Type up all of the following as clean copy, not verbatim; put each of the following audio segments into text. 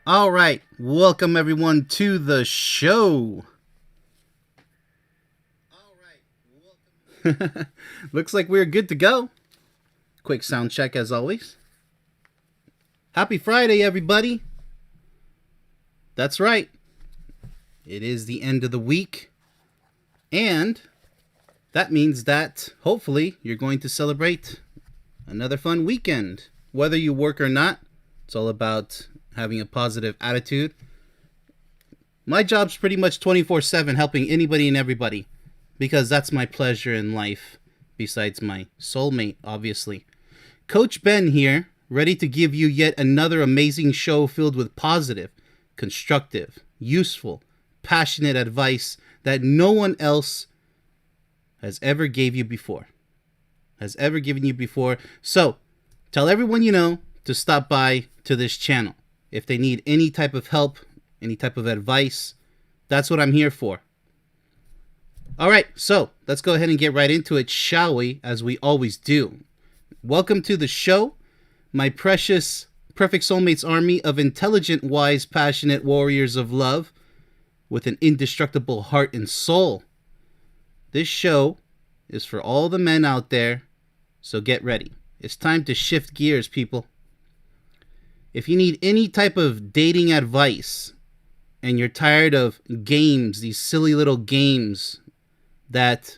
All right, welcome everyone to the show. Looks like we're good to go. Quick sound check as always. Happy Friday, everybody. That's right. It is the end of the week, and that means that hopefully you're going to celebrate another fun weekend. Whether you work or not, it's all about having a positive attitude. My job's pretty much 24/7 helping anybody and everybody because that's my pleasure in life, besides my soulmate, obviously. Coach Ben here, ready to give you yet another amazing show filled with positive, constructive, useful, passionate advice that no one else has ever gave you before. Has ever given you before. So, tell everyone you know to stop by to this channel. If they need any type of help, any type of advice, that's what I'm here for. All right, so let's go ahead and get right into it, shall we? As we always do. Welcome to the show, my precious Perfect Soulmates army of intelligent, wise, passionate warriors of love with an indestructible heart and soul. This show is for all the men out there, so get ready. It's time to shift gears, people. If you need any type of dating advice and you're tired of games, these silly little games that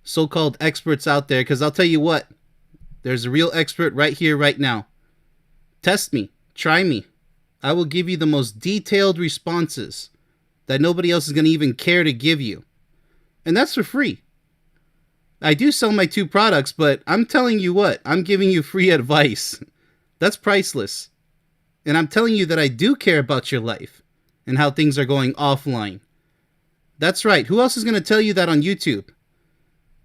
so-called experts out there, because I'll tell you what, there's a real expert right here, right now. Test me. Try me. I will give you the most detailed responses that nobody else is going to even care to give you. And that's for free. I do sell my 2 products, but I'm telling you what, I'm giving you free advice. That's priceless. And I'm telling you that I do care about your life and how things are going offline. That's right. Who else is going to tell you that on YouTube?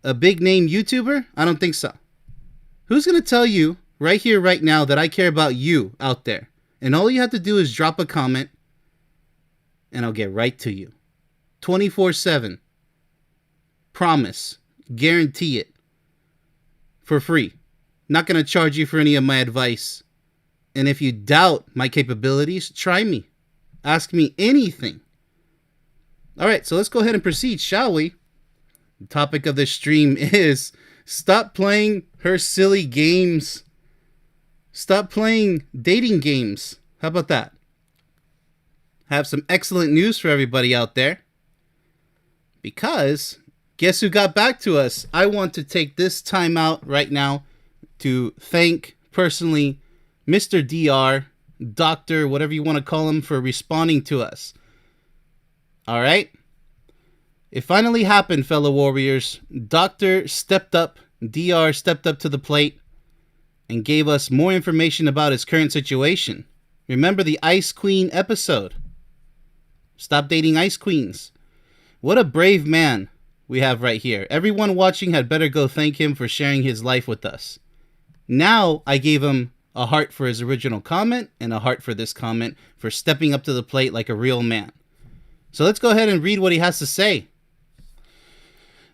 A big name YouTuber? I don't think so. Who's going to tell you right here, right now, that I care about you out there? And all you have to do is drop a comment and I'll get right to you. 24/7. Promise. Guarantee it. For free. Not going to charge you for any of my advice. And if you doubt my capabilities, try me. Ask me anything. All right, so let's go ahead and proceed, shall we? The topic of this stream is stop playing her silly games. Stop playing dating games. How about that? I have some excellent news for everybody out there. Because guess who got back to us? I want to take this time out right now to thank personally Mr. DR, Doctor, whatever you want to call him, for responding to us. All right? It finally happened, fellow warriors. Doctor stepped up, DR stepped up to the plate and gave us more information about his current situation. Remember the Ice Queen episode? Stop dating Ice Queens. What a brave man we have right here. Everyone watching had better go thank him for sharing his life with us. Now I gave him a heart for his original comment and a heart for this comment for stepping up to the plate like a real man. So let's go ahead and read what he has to say.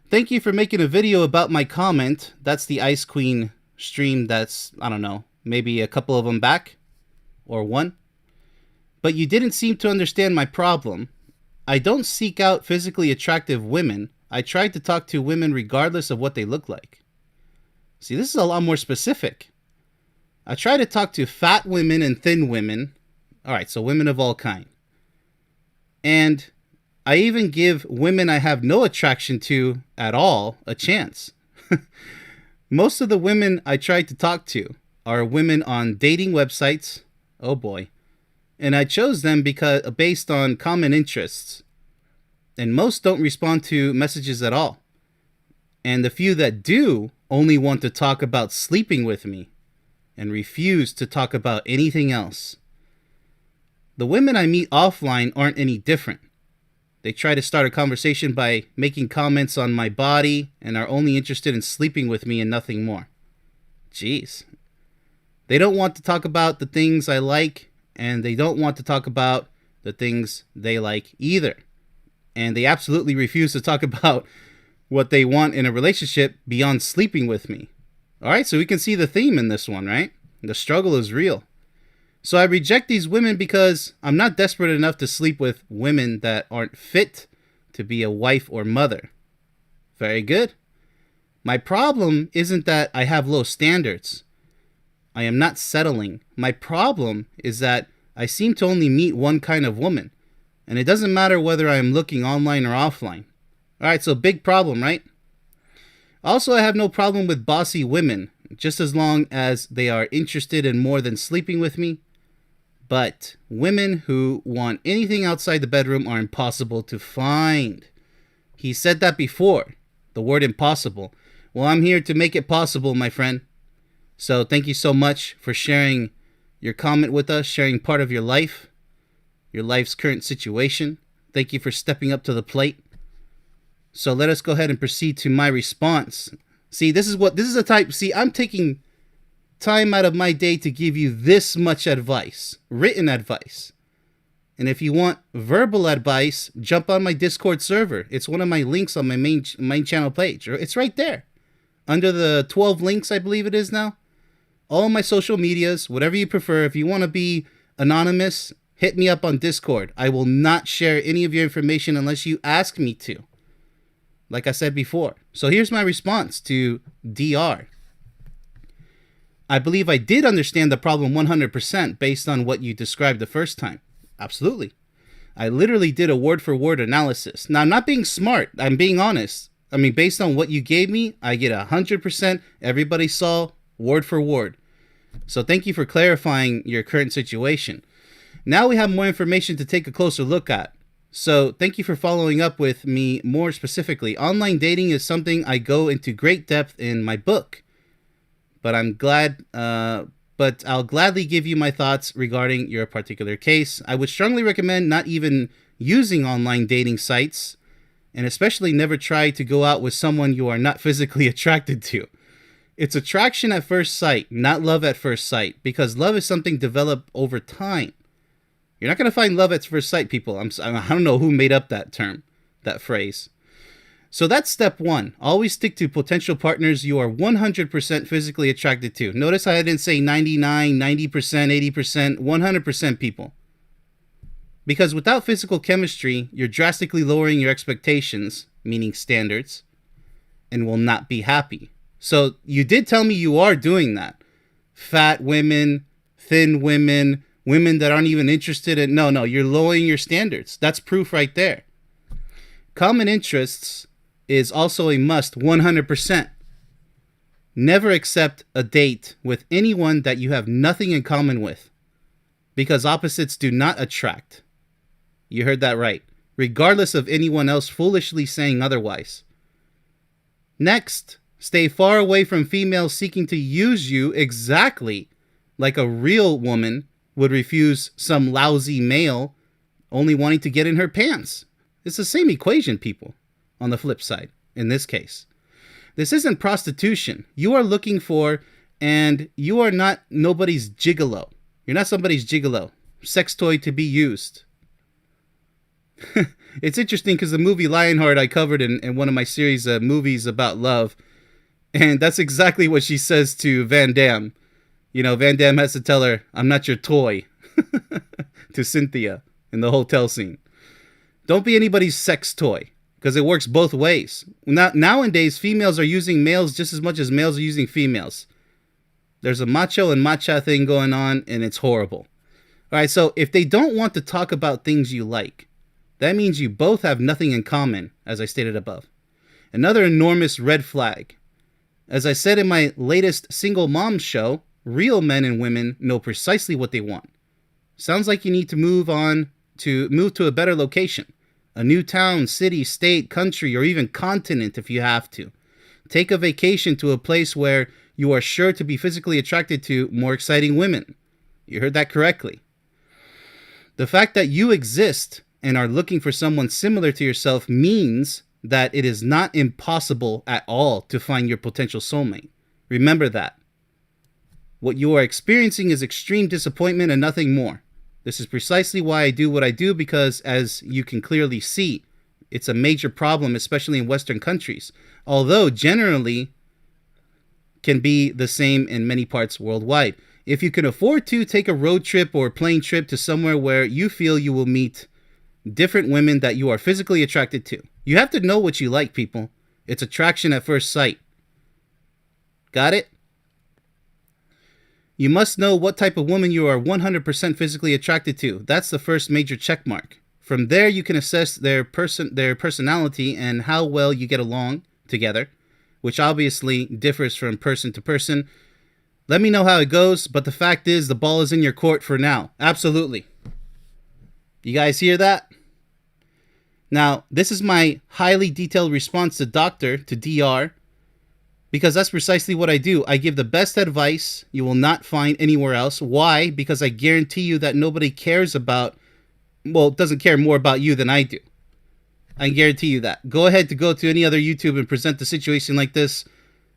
Thank you for making a video about my comment. That's the Ice Queen stream that's, I don't know, maybe a couple of them back or one. But you didn't seem to understand my problem. I don't seek out physically attractive women. I try to talk to women regardless of what they look like. See, this is a lot more specific. I try to talk to fat women and thin women. All right, so women of all kinds. And I even give women I have no attraction to at all a chance. Most of the women I try to talk to are women on dating websites. Oh boy. And I chose them based on common interests. And most don't respond to messages at all. And the few that do only want to talk about sleeping with me and refuse to talk about anything else. The women I meet offline aren't any different. They try to start a conversation by making comments on my body and are only interested in sleeping with me and nothing more. Jeez. They don't want to talk about the things I like, and they don't want to talk about the things they like either. And they absolutely refuse to talk about what they want in a relationship beyond sleeping with me. All right, so we can see the theme in this one, right? The struggle is real. So I reject these women because I'm not desperate enough to sleep with women that aren't fit to be a wife or mother. Very good. My problem isn't that I have low standards. I am not settling. My problem is that I seem to only meet one kind of woman, and it doesn't matter whether I am looking online or offline. Alright, so big problem, right? Also, I have no problem with bossy women, just as long as they are interested in more than sleeping with me. But women who want anything outside the bedroom are impossible to find. He said that before, the word impossible. Well, I'm here to make it possible, my friend. So thank you so much for sharing your comment with us, sharing part of your life's current situation. Thank you for stepping up to the plate. So let us go ahead and proceed to my response. See, I'm taking time out of my day to give you this much advice, written advice. And if you want verbal advice, jump on my Discord server. It's one of my links on my main channel page. It's right there. Under the 12 links, I believe it is now. All my social medias, whatever you prefer. If you want to be anonymous, hit me up on Discord. I will not share any of your information unless you ask me to. Like I said before. So here's my response to DR. I believe I did understand the problem 100% based on what you described the first time. Absolutely. I literally did a word-for-word analysis. Now, I'm not being smart. I'm being honest. I mean, based on what you gave me, I get 100%. Everybody saw word for word. So thank you for clarifying your current situation. Now we have more information to take a closer look at. So thank you for following up with me more specifically. Online dating is something I go into great depth in my book. But I'll gladly give you my thoughts regarding your particular case. I would strongly recommend not even using online dating sites, and especially never try to go out with someone you are not physically attracted to. It's attraction at first sight, not love at first sight, because love is something developed over time. You're not going to find love at first sight, people. I don't know who made up that term, that phrase. So that's step one. Always stick to potential partners you are 100% physically attracted to. Notice I didn't say 99, 90%, 80%, 100% people. Because without physical chemistry, you're drastically lowering your expectations, meaning standards, and will not be happy. So you did tell me you are doing that. Fat women, thin women, women that aren't even interested in... No, you're lowering your standards. That's proof right there. Common interests is also a must 100%. Never accept a date with anyone that you have nothing in common with, because opposites do not attract. You heard that right. Regardless of anyone else foolishly saying otherwise. Next, stay far away from females seeking to use you exactly like a real woman would refuse some lousy male only wanting to get in her pants. It's the same equation, people, on the flip side, in this case. This isn't prostitution. You are looking for, and you are not nobody's gigolo. You're not somebody's gigolo. Sex toy to be used. It's interesting because the movie Lionheart I covered in one of my series of movies about love. And that's exactly what she says to Van Damme. You know, Van Damme has to tell her, "I'm not your toy," to Cynthia in the hotel scene. Don't be anybody's sex toy, because it works both ways. Nowadays, females are using males just as much as males are using females. There's a macho and macha thing going on, and it's horrible. All right, so if they don't want to talk about things you like, that means you both have nothing in common, as I stated above. Another enormous red flag. As I said in my latest Single Mom show, real men and women know precisely what they want. Sounds like you need to move to a better location. A new town, city, state, country, or even continent if you have to. Take a vacation to a place where you are sure to be physically attracted to more exciting women. You heard that correctly. The fact that you exist and are looking for someone similar to yourself means that it is not impossible at all to find your potential soulmate. Remember that. What you are experiencing is extreme disappointment and nothing more. This is precisely why I do what I do, because as you can clearly see, it's a major problem, especially in Western countries, although generally can be the same in many parts worldwide. If you can afford to, take a road trip or plane trip to somewhere where you feel you will meet different women that you are physically attracted to. You have to know what you like, people. It's attraction at first sight. Got it? You must know what type of woman you are 100% physically attracted to. That's the first major check mark. From there, you can assess their personality and how well you get along together, which obviously differs from person to person. Let me know how it goes, but the fact is the ball is in your court for now. Absolutely. You guys hear that? Now, this is my highly detailed response to DR, because that's precisely what I do. I give the best advice you will not find anywhere else. Why? Because I guarantee you that nobody cares about, doesn't care more about you than I do. I guarantee you that. Go ahead to go to any other YouTube and present the situation like this.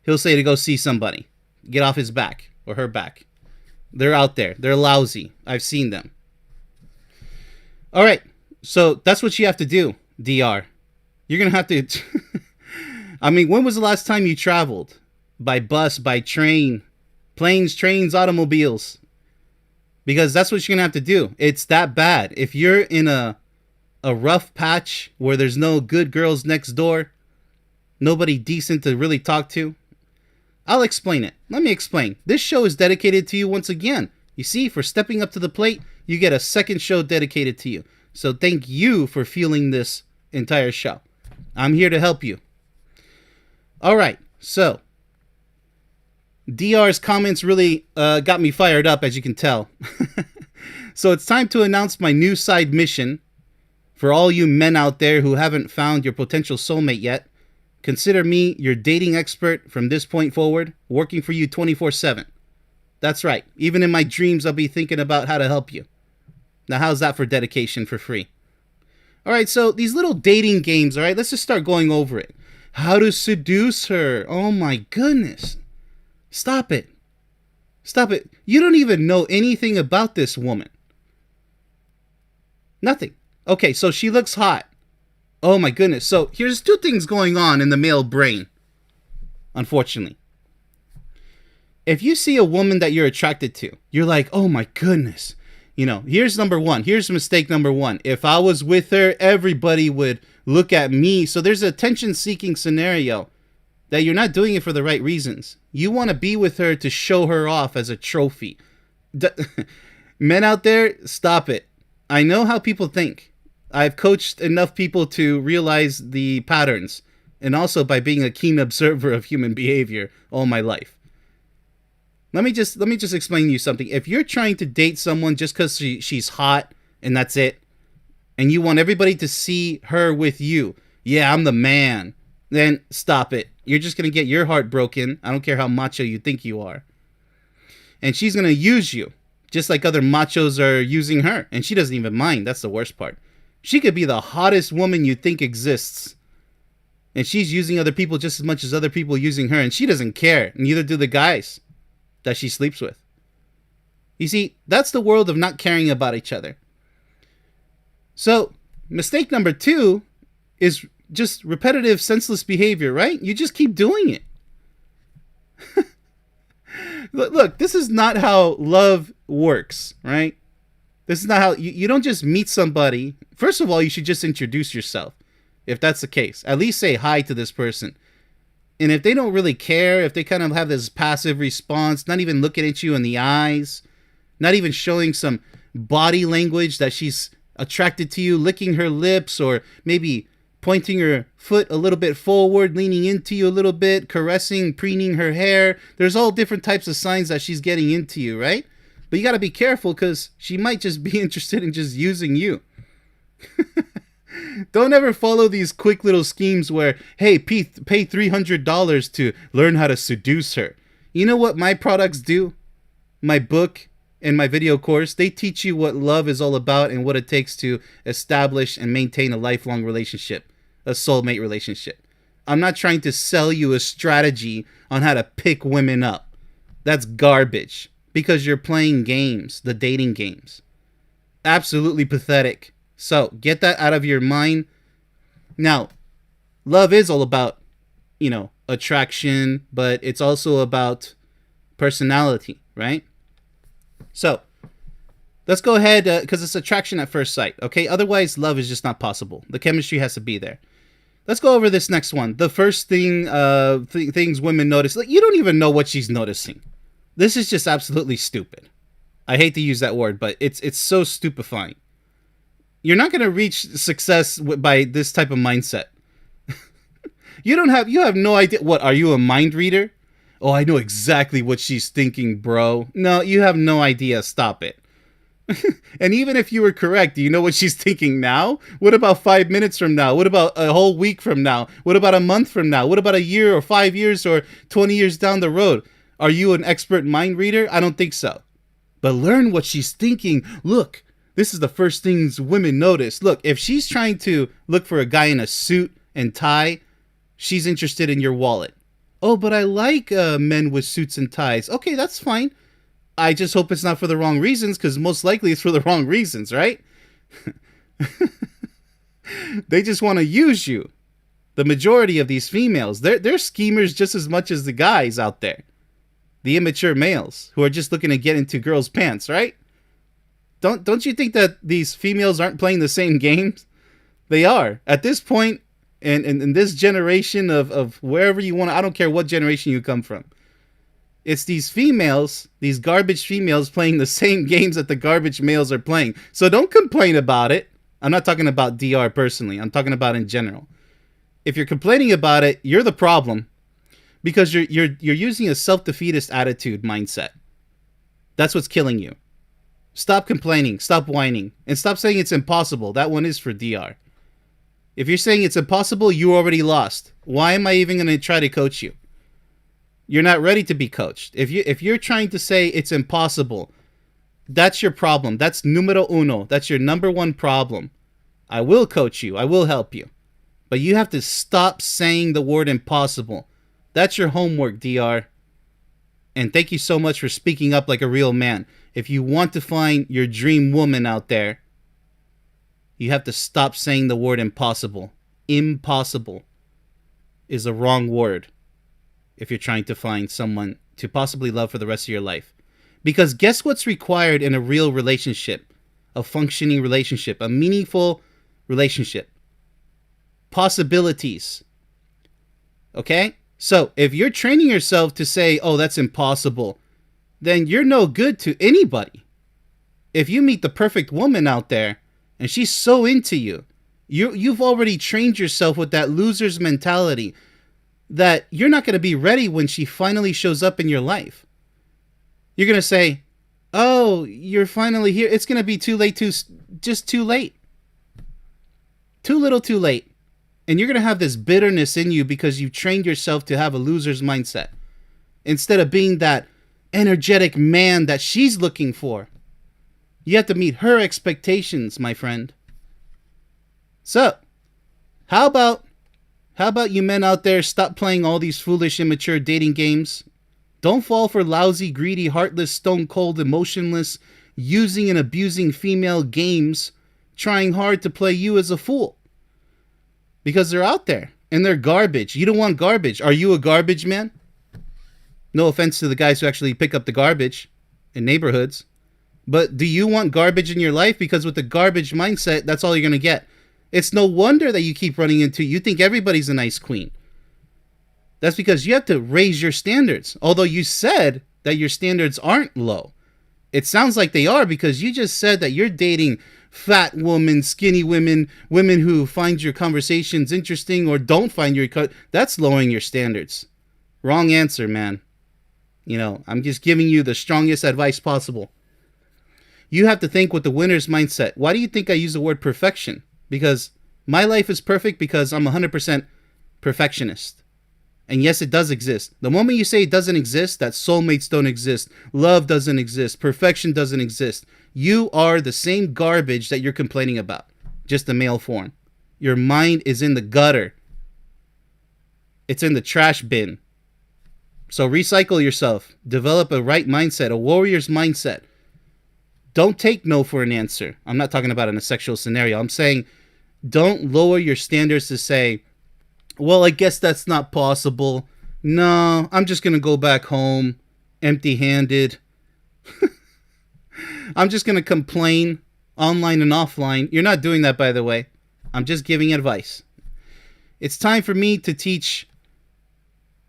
He'll say to go see somebody. Get off his back or her back. They're out there. They're lousy. I've seen them. All right. So that's what you have to do, DR. You're going to have to... I mean, when was the last time you traveled? By bus, by train, planes, trains, automobiles? Because that's what you're going to have to do. It's that bad. If you're in a rough patch where there's no good girls next door, nobody decent to really talk to, I'll explain it. Let me explain. This show is dedicated to you once again. You see, for stepping up to the plate, you get a second show dedicated to you. So thank you for fueling this entire show. I'm here to help you. All right, so DR's comments really got me fired up, as you can tell. So it's time to announce my new side mission. For all you men out there who haven't found your potential soulmate yet, consider me your dating expert from this point forward, working for you 24/7. That's right. Even in my dreams, I'll be thinking about how to help you. Now, how's that for dedication for free? All right, so these little dating games, all right, let's just start going over it. How to seduce her. Oh, my goodness. Stop it. Stop it. You don't even know anything about this woman. Nothing. Okay, so she looks hot. Oh, my goodness. So here's two things going on in the male brain, unfortunately. If you see a woman that you're attracted to, you're like, oh, my goodness. You know, here's number one. Here's mistake number one. If I was with her, everybody would look at me. So there's a attention-seeking scenario that you're not doing it for the right reasons. You want to be with her to show her off as a trophy. Men out there, stop it. I know how people think. I've coached enough people to realize the patterns, and also by being a keen observer of human behavior all my life. Let me just explain to you something. If you're trying to date someone just because she's hot and that's it, and you want everybody to see her with you, yeah, I'm the man, then stop it. You're just going to get your heart broken. I don't care how macho you think you are. And she's going to use you, just like other machos are using her. And she doesn't even mind. That's the worst part. She could be the hottest woman you think exists. And she's using other people just as much as other people using her. And she doesn't care. Neither do the guys that she sleeps with. You see, that's the world of not caring about each other. So, mistake number 2 is just repetitive, senseless behavior, right? You just keep doing it. Look, this is not how love works, right? This is not how... You don't just meet somebody. First of all, you should just introduce yourself, if that's the case. At least say hi to this person. And if they don't really care, if they kind of have this passive response, not even looking at you in the eyes, not even showing some body language that she's attracted to you, licking her lips, or maybe pointing her foot a little bit forward, leaning into you a little bit, caressing, preening her hair. There's all different types of signs that she's getting into you, right? But you got to be careful because she might just be interested in just using you. Don't ever follow these quick little schemes where, hey, pay $300 to learn how to seduce her. You know what my products do? My book and my video course, they teach you what love is all about and what it takes to establish and maintain a lifelong relationship, a soulmate relationship. I'm not trying to sell you a strategy on how to pick women up. That's garbage because you're playing games, the dating games. Absolutely pathetic. So get that out of your mind. Now, love is all about, attraction, but it's also about personality, right? So let's go ahead, because it's attraction at first sight, okay? Otherwise, love is just not possible. The chemistry has to be there. Let's go over this next one. The first thing, things women notice. Like, you don't even know what she's noticing. This is just absolutely stupid. I hate to use that word, but it's so stupefying. You're not going to reach success by this type of mindset. You have no idea. What, are you a mind reader? Oh, I know exactly what she's thinking, bro. No, you have no idea. Stop it. And even if you were correct, do you know what she's thinking now? What about 5 minutes from now? What about a whole week from now? What about a month from now? What about a year or 5 years or 20 years down the road? Are you an expert mind reader? I don't think so. But learn what she's thinking. Look, this is the first things women notice. Look, if she's trying to look for a guy in a suit and tie, she's interested in your wallet. Oh, but I like men with suits and ties. Okay, that's fine. I just hope it's not for the wrong reasons, because most likely it's for the wrong reasons, right? They just want to use you. The majority of these females, they're schemers just as much as the guys out there. The immature males who are just looking to get into girls' pants, right? Don't you think that these females aren't playing the same games? They are. At this point, in this generation of wherever you want to, I don't care what generation you come from. It's these females, these garbage females playing the same games that the garbage males are playing. So don't complain about it. I'm not talking about DR personally. I'm talking about in general. If you're complaining about it, you're the problem, because you're using a self-defeatist attitude mindset. That's what's killing you. Stop complaining, stop whining, and stop saying it's impossible. That one is for DR. If you're saying it's impossible, you already lost. Why am I even going to try to coach you? You're not ready to be coached. If you're trying to say it's impossible, that's your problem. That's numero uno. That's your number one problem. I will coach you. I will help you. But you have to stop saying the word impossible. That's your homework, DR. And thank you so much for speaking up like a real man. If you want to find your dream woman out there, you have to stop saying the word impossible. Impossible is a wrong word if you're trying to find someone to possibly love for the rest of your life. Because guess what's required in a real relationship? A functioning relationship. A meaningful relationship. Possibilities. Okay? So, if you're training yourself to say, oh, that's impossible, then you're no good to anybody. If you meet the perfect woman out there, and she's so into you, you've already trained yourself with that loser's mentality that you're not going to be ready when she finally shows up in your life. You're going to say, oh, you're finally here. It's going to be too late, just too late. Too little, too late. And you're going to have this bitterness in you because you've trained yourself to have a loser's mindset instead of being that energetic man that she's looking for. You have to meet her expectations, my friend. So, how about you men out there stop playing all these foolish, immature dating games? Don't fall for lousy, greedy, heartless, stone-cold, emotionless, using and abusing female games, trying hard to play you as a fool. Because they're out there, and they're garbage. You don't want garbage. Are you a garbage man? No offense to the guys who actually pick up the garbage in neighborhoods. But do you want garbage in your life? Because with the garbage mindset, that's all you're going to get. It's no wonder that you keep running into, you think everybody's a nice queen. That's because you have to raise your standards. Although you said that your standards aren't low. It sounds like they are, because you just said that you're dating fat women, skinny women, women who find your conversations interesting or don't find your... That's lowering your standards. Wrong answer, man. You know, I'm just giving you the strongest advice possible. You have to think with the winner's mindset. Why do you think I use the word perfection? Because my life is perfect because I'm 100% perfectionist. And yes, it does exist. The moment you say it doesn't exist, that soulmates don't exist, love doesn't exist, perfection doesn't exist, you are the same garbage that you're complaining about, just the male form. Your mind is in the gutter. It's in the trash bin. So recycle yourself. Develop a right mindset, a warrior's mindset. Don't take no for an answer. I'm not talking about in a sexual scenario. I'm saying don't lower your standards to say, well, I guess that's not possible. No, I'm just going to go back home empty-handed. I'm just going to complain online and offline. You're not doing that, by the way. I'm just giving advice. It's time for me to teach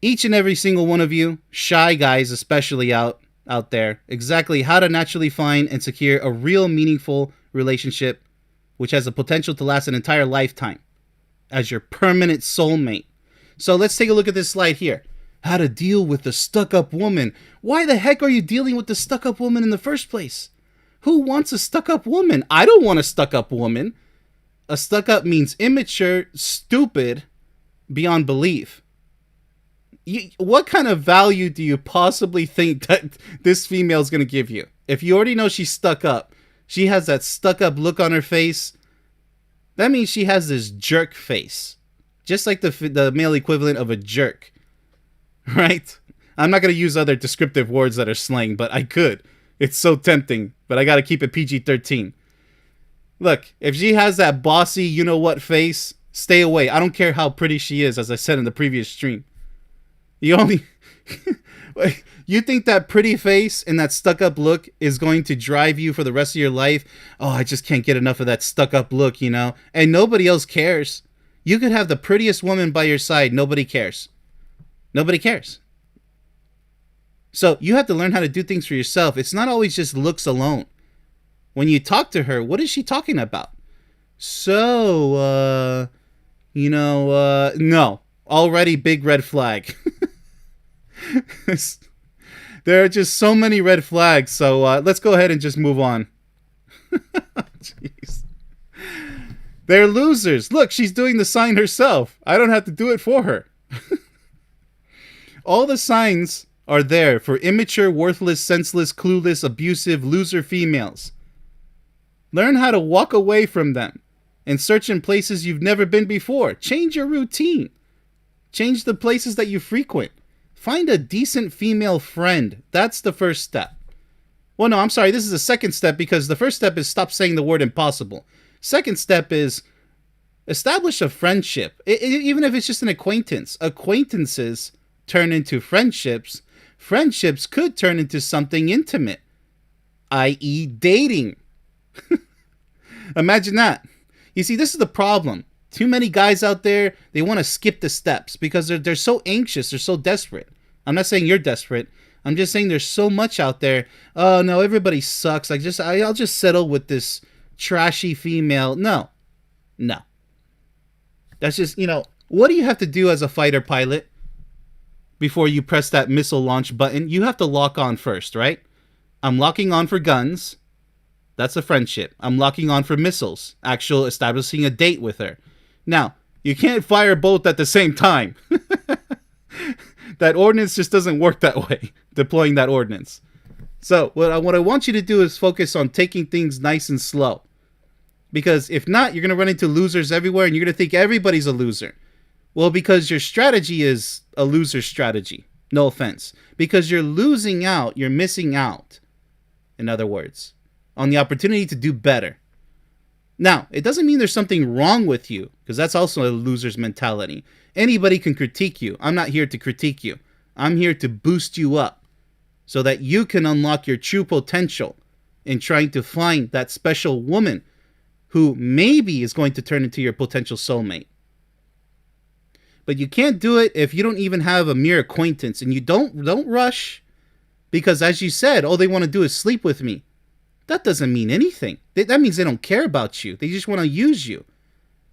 each and every single one of you, shy guys especially out there, exactly how to naturally find and secure a real meaningful relationship which has the potential to last an entire lifetime as your permanent soulmate. So let's take a look at this slide here. How to deal with the stuck-up woman. Why the heck are you dealing with the stuck-up woman in the first place? Who wants a stuck-up woman? I don't want a stuck-up woman. A stuck-up means immature, stupid, beyond belief. What kind of value do you possibly think that this female is going to give you? If you already know she's stuck up, she has that stuck-up look on her face, that means she has this jerk face. Just like the male equivalent of a jerk. Right? I'm not going to use other descriptive words that are slang, but I could. It's so tempting, but I got to keep it PG-13. Look, if she has that bossy, you-know-what face, stay away. I don't care how pretty she is, as I said in the previous stream. You only... You think that pretty face and that stuck-up look is going to drive you for the rest of your life? Oh, I just can't get enough of that stuck-up look, you know? And nobody else cares. You could have the prettiest woman by your side. Nobody cares. Nobody cares. So you have to learn how to do things for yourself. It's not always just looks alone. When you talk to her, what is she talking about? So, no. Already big red flag. There are just so many red flags, so let's go ahead and just move on. Jeez. They're losers. Look, she's doing the sign herself. I don't have to do it for her. All the signs are there for immature, worthless, senseless, clueless, abusive, loser females. Learn how to walk away from them and search in places you've never been before. Change your routine. Change the places that you frequent. Find a decent female friend. That's the first step. Well, no, I'm sorry. This is the second step because the first step is stop saying the word impossible. Second step is establish a friendship. Even if it's just an acquaintance. Acquaintances turn into friendships. Friendships could turn into something intimate, i.e. dating. Imagine that. You see, this is the problem. Too many guys out there, they want to skip the steps because they're so anxious, they're so desperate. I'm not saying you're desperate. I'm just saying there's so much out there. Oh no, everybody sucks. I'll just settle with this trashy female. No. That's just, what do you have to do as a fighter pilot before you press that missile launch button? You have to lock on first, right? I'm locking on for guns. That's a friendship. I'm locking on for missiles. Actual establishing a date with her. Now, you can't fire both at the same time. That ordnance just doesn't work that way, deploying that ordnance. So, what I want you to do is focus on taking things nice and slow. Because if not, you're going to run into losers everywhere and you're going to think everybody's a loser. Well, because your strategy is a loser strategy. No offense. Because you're losing out, you're missing out, in other words, on the opportunity to do better. Now, it doesn't mean there's something wrong with you, because that's also a loser's mentality. Anybody can critique you. I'm not here to critique you. I'm here to boost you up so that you can unlock your true potential in trying to find that special woman who maybe is going to turn into your potential soulmate. But you can't do it if you don't even have a mere acquaintance, and you don't rush, because as you said, all they want to do is sleep with me. That doesn't mean anything. That means they don't care about you. They just want to use you.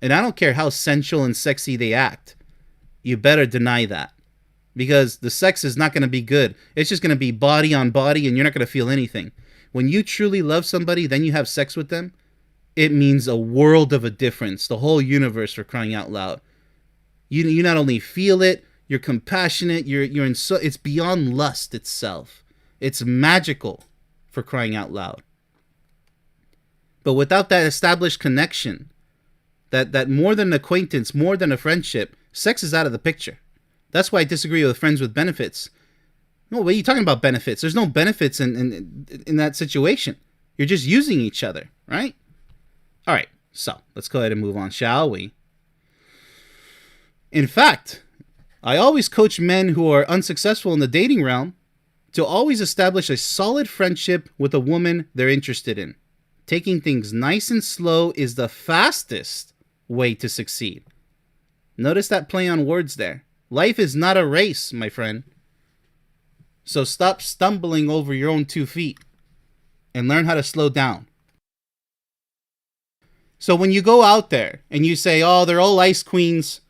And I don't care how sensual and sexy they act. You better deny that. Because the sex is not going to be good. It's just going to be body on body and you're not going to feel anything. When you truly love somebody, then you have sex with them, it means a world of a difference. The whole universe, for crying out loud. You not only feel it, you're compassionate, it's beyond lust itself. It's magical, for crying out loud. But without that established connection, that more than an acquaintance, more than a friendship, sex is out of the picture. That's why I disagree with friends with benefits. No, what are you talking about benefits? There's no benefits in that situation. You're just using each other, right? All right, so let's go ahead and move on, shall we? In fact, I always coach men who are unsuccessful in the dating realm to always establish a solid friendship with a woman they're interested in. Taking things nice and slow is the fastest way to succeed. Notice that play on words there. Life is not a race, my friend. So stop stumbling over your own 2 feet and learn how to slow down. So when you go out there and you say, oh, they're all ice queens,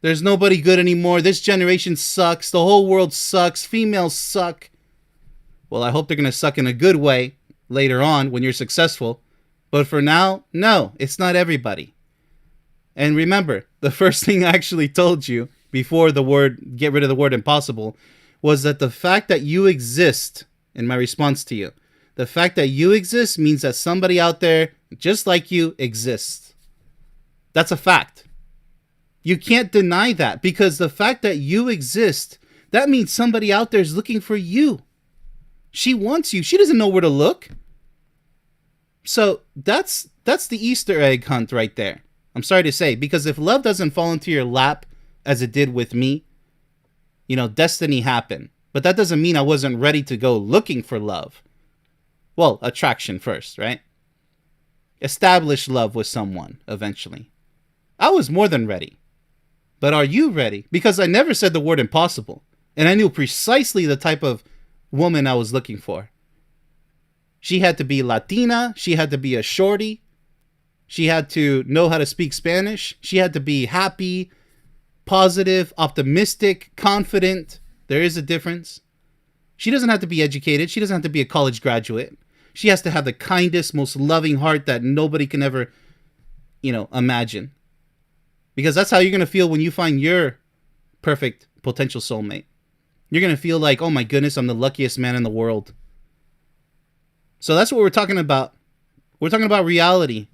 there's nobody good anymore, this generation sucks, the whole world sucks, females suck. Well, I hope they're going to suck in a good way later on when you're successful. But for now, no, it's not everybody. And remember, the first thing I actually told you before get rid of the word impossible, was that the fact that you exist, in my response to you, the fact that you exist means that somebody out there just like you exists. That's a fact. You can't deny that, because the fact that you exist, that means somebody out there is looking for you. She wants you. She doesn't know where to look. So that's the Easter egg hunt right there. I'm sorry to say, because if love doesn't fall into your lap as it did with me, destiny happened. But that doesn't mean I wasn't ready to go looking for love. Well, attraction first, right? Establish love with someone eventually. I was more than ready. But are you ready? Because I never said the word impossible. And I knew precisely the type of woman I was looking for. She had to be Latina. She had to be a shorty. She had to know how to speak Spanish. She had to be happy, positive, optimistic, confident. There is a difference. She doesn't have to be educated. She doesn't have to be a college graduate. She has to have the kindest, most loving heart that nobody can ever, imagine. Because that's how you're going to feel when you find your perfect potential soulmate. You're going to feel like, oh my goodness, I'm the luckiest man in the world. So that's what we're talking about. We're talking about reality.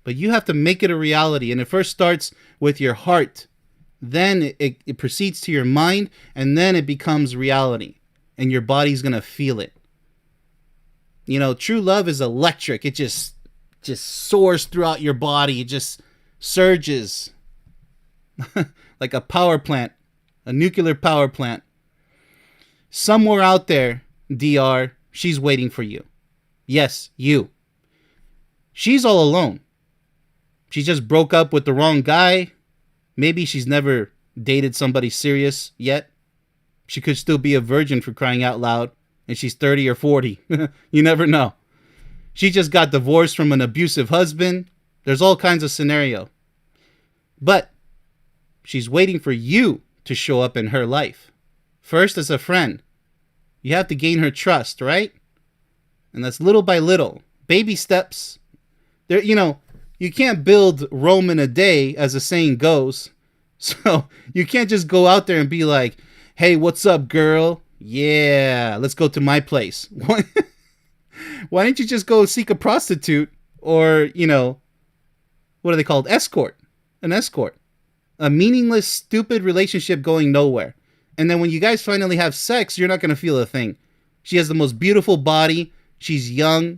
But you have to make it a reality. And it first starts with your heart. Then it proceeds to your mind. And then it becomes reality. And your body's going to feel it. True love is electric. It just soars throughout your body. It just surges. Like a power plant. A nuclear power plant. Somewhere out there, DR, she's waiting for you. Yes, you. She's all alone. She just broke up with the wrong guy. Maybe she's never dated somebody serious yet. She could still be a virgin, for crying out loud. And she's 30 or 40. You never know. She just got divorced from an abusive husband. There's all kinds of scenario. But she's waiting for you to show up in her life. First as a friend. You have to gain her trust, right? And that's little by little. Baby steps. There, you can't build Rome in a day, as the saying goes. So you can't just go out there and be like, hey, what's up, girl? Yeah, let's go to my place. Why don't you just go seek a prostitute or, what are they called? Escort. An escort. A meaningless, stupid relationship going nowhere. And then when you guys finally have sex, you're not going to feel a thing. She has the most beautiful body. She's young.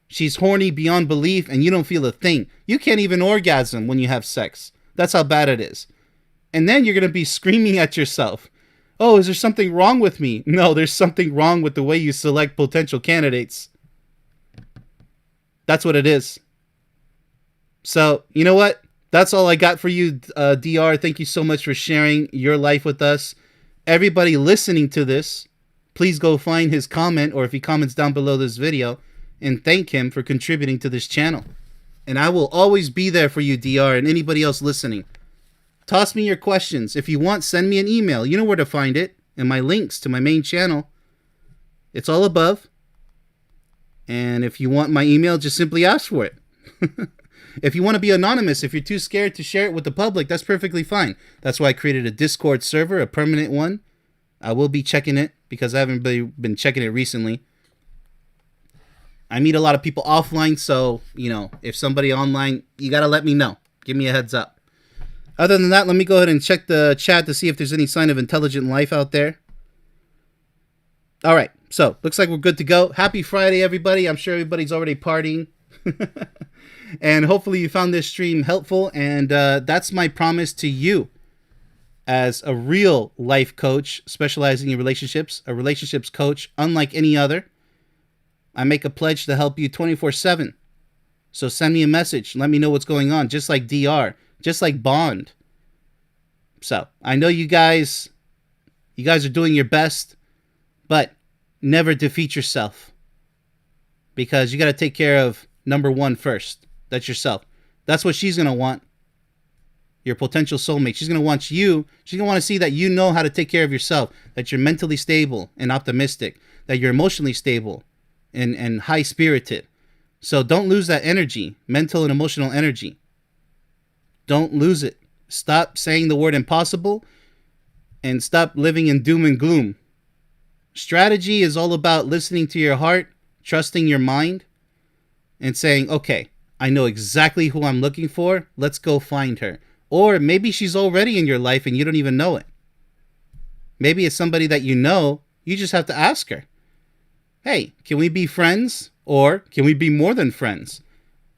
She's horny beyond belief, and you don't feel a thing. You can't even orgasm when you have sex. That's how bad it is. And then you're going to be screaming at yourself. Oh, is there something wrong with me? No, there's something wrong with the way you select potential candidates. That's what it is. So, you know what? That's all I got for you, DR. Thank you so much for sharing your life with us. Everybody listening to this, please go find his comment, or if he comments down below this video, and thank him for contributing to this channel. And I will always be there for you, DR, and anybody else listening. Toss me your questions. If you want, send me an email. You know where to find it. And my links to my main channel. It's all above. And if you want my email, just simply ask for it. If you want to be anonymous, if you're too scared to share it with the public, that's perfectly fine. That's why I created a Discord server, a permanent one. I will be checking it because I haven't been checking it recently. I meet a lot of people offline, so, if somebody online, you got to let me know. Give me a heads up. Other than that, let me go ahead and check the chat to see if there's any sign of intelligent life out there. All right, so looks like we're good to go. Happy Friday, everybody. I'm sure everybody's already partying. And hopefully you found this stream helpful, and that's my promise to you. as a real life coach specializing in relationships, a relationships coach unlike any other. I make a pledge to help you 24/7. So send me a message. Let me know what's going on, just like DR, just like Bond. So I know you guys are doing your best, but never defeat yourself, because you got to take care of number one first. That's yourself. That's what she's going to want. Your potential soulmate. She's going to want you. She's going to want to see that you know how to take care of yourself, that you're mentally stable and optimistic, that you're emotionally stable and high-spirited. So don't lose that energy, mental and emotional energy. Don't lose it. Stop saying the word impossible and stop living in doom and gloom. Strategy is all about listening to your heart, trusting your mind, and saying, okay, I know exactly who I'm looking for. Let's go find her. Or maybe she's already in your life and you don't even know it. Maybe it's somebody that you know. You just have to ask her, hey, can we be friends? Or can we be more than friends?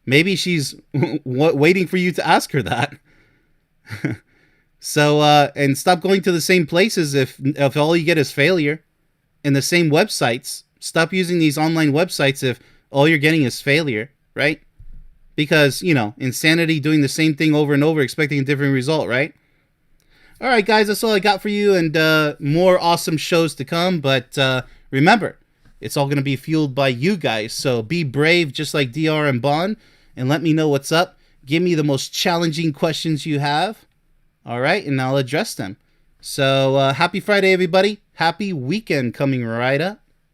Maybe she's waiting for you to ask her that. So, and stop going to the same places if all you get is failure. And the same websites. Stop using these online websites if all you're getting is failure, right? Because, insanity, doing the same thing over and over, expecting a different result, right? All right, guys, that's all I got for you, and more awesome shows to come. But remember, it's all going to be fueled by you guys. So be brave, just like DR and Bond, and let me know what's up. Give me the most challenging questions you have. All right, and I'll address them. So happy Friday, everybody. Happy weekend coming right up.